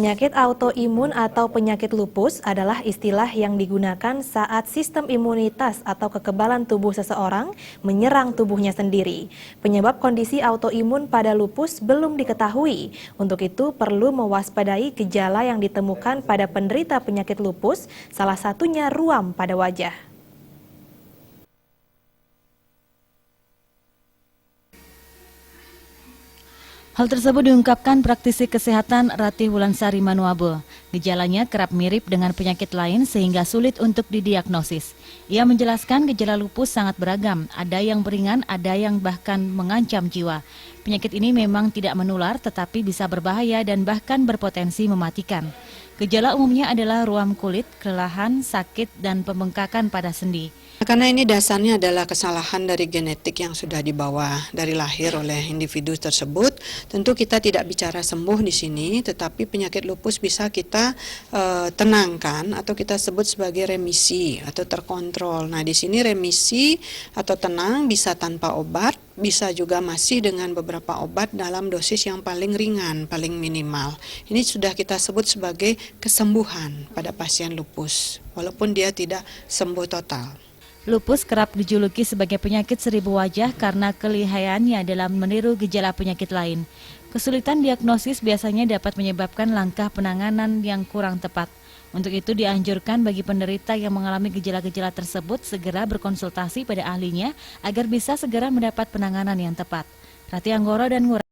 Penyakit autoimun atau penyakit lupus adalah istilah yang digunakan saat sistem imunitas atau kekebalan tubuh seseorang menyerang tubuhnya sendiri. Penyebab kondisi autoimun pada lupus belum diketahui. Untuk itu perlu mewaspadai gejala yang ditemukan pada penderita penyakit lupus, salah satunya ruam pada wajah. Hal tersebut diungkapkan praktisi kesehatan Ratih Wulansari Manuabe. Gejalanya kerap mirip dengan penyakit lain sehingga sulit untuk didiagnosis. Ia menjelaskan gejala lupus sangat beragam, ada yang ringan, ada yang bahkan mengancam jiwa. Penyakit ini memang tidak menular tetapi bisa berbahaya dan bahkan berpotensi mematikan. Gejala umumnya adalah ruam kulit, kelelahan, sakit, dan pembengkakan pada sendi. Karena ini dasarnya adalah kesalahan dari genetik yang sudah dibawa dari lahir oleh individu tersebut. Tentu kita tidak bicara sembuh di sini, tetapi penyakit lupus bisa kita tenangkan atau kita sebut sebagai remisi atau terkontrol. Nah, di sini remisi atau tenang bisa tanpa obat, bisa juga masih dengan beberapa obat dalam dosis yang paling ringan, paling minimal. Ini sudah kita sebut sebagai kesembuhan pada pasien lupus, walaupun dia tidak sembuh total. Lupus kerap dijuluki sebagai penyakit seribu wajah karena kelihayannya dalam meniru gejala penyakit lain. Kesulitan diagnosis biasanya dapat menyebabkan langkah penanganan yang kurang tepat. Untuk itu dianjurkan bagi penderita yang mengalami gejala-gejala tersebut segera berkonsultasi pada ahlinya agar bisa segera mendapat penanganan yang tepat. Rati Anggoro dan Ngurah.